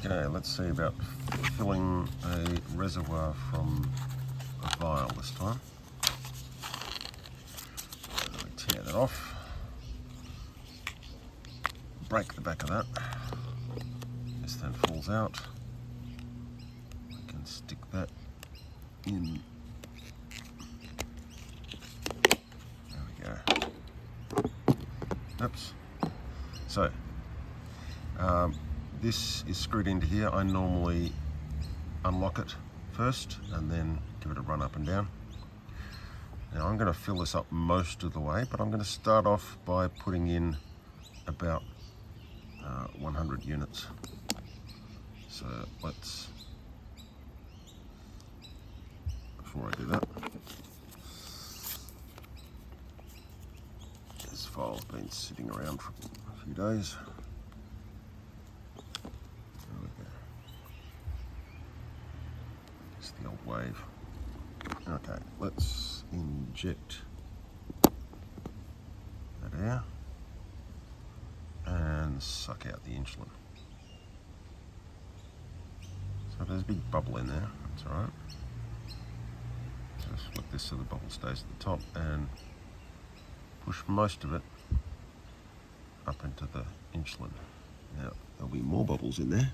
Okay, let's see about filling a reservoir from a vial this time. So we tear that off, break the back of that. This then falls out. We can stick that in. There we go. Oops. So, this is screwed into here. I normally unlock it first and then give it a run up and down. Now I'm going to fill this up most of the way, but I'm going to start off by putting in about 100 units. So let's, before I do that, this file's been sitting around for a few days. There we go. It's the old wave. Okay, let's inject that air and suck out the insulin. So there's a big bubble in there, that's alright. Just flick this so the bubble stays at the top and push most of it up into the insulin. Now, there'll be more bubbles in there.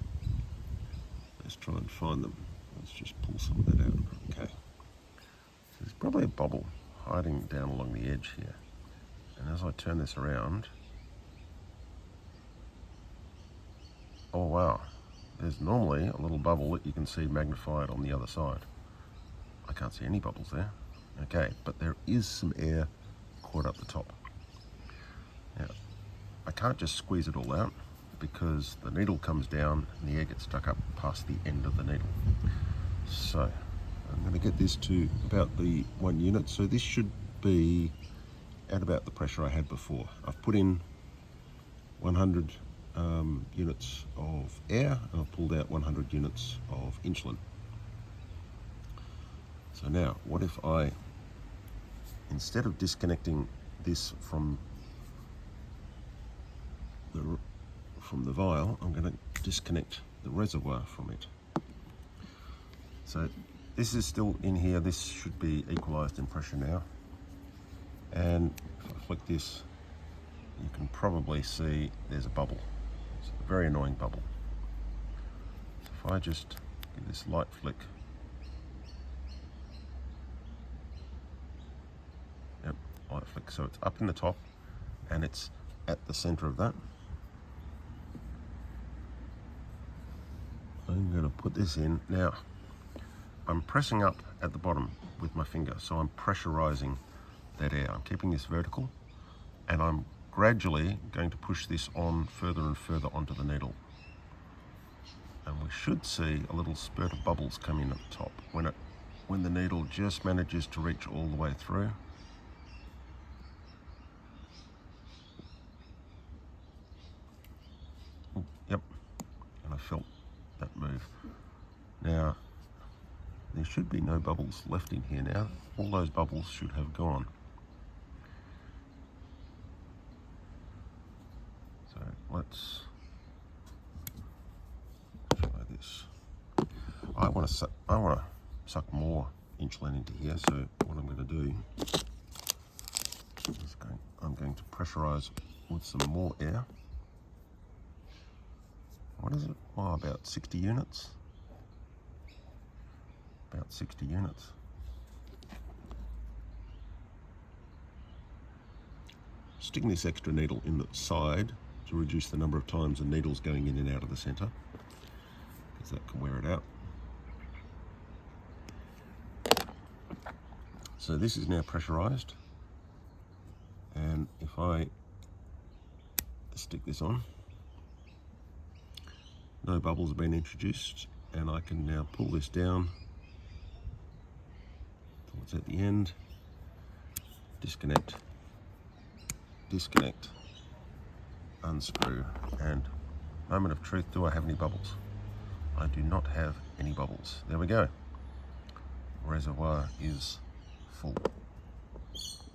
Let's try and find them. Let's just pull some of that out. Okay. So there's probably a bubble hiding down along the edge here. And as I turn this around, oh wow, there's normally a little bubble that you can see magnified on the other side. I can't see any bubbles there. Okay, but there is some air caught up the top. Now, I can't just squeeze it all out because the needle comes down and the air gets stuck up past the end of the needle. So I'm going to get this to about the 1 unit. So this should be at about the pressure I had before. I've put in 100 units of air and I've pulled out 100 units of insulin. So now, what if I, instead of disconnecting this from the vial, I'm going to disconnect the reservoir from it. So this is still in here. This should be equalized in pressure now. And if I flick this, you can probably see there's a bubble. It's a very annoying bubble. So if I just give this light flick, yep, light flick. So it's up in the top and it's at the center of that. I'm going to put this in. Now, I'm pressing up at the bottom with my finger, so I'm pressurizing that air. I'm keeping this vertical, and I'm gradually going to push this on further and further onto the needle. And we should see a little spurt of bubbles come in at the top when the needle just manages to reach all the way through. Ooh, yep, and I felt that move. Now, there should be no bubbles left in here now. All those bubbles should have gone. So let's try this. I want to suck more insulin into here. So what I'm going to do is I'm going to pressurize with some more air. What is it? Oh, about 60 units. About 60 units. Sticking this extra needle in the side to reduce the number of times the needle's going in and out of the center, because that can wear it out. So this is now pressurized, and if I stick this on, no bubbles have been introduced, and I can now pull this down towards at the end, disconnect, disconnect, unscrew, and moment of truth, do I have any bubbles? I do not have any bubbles. There we go. Reservoir is full.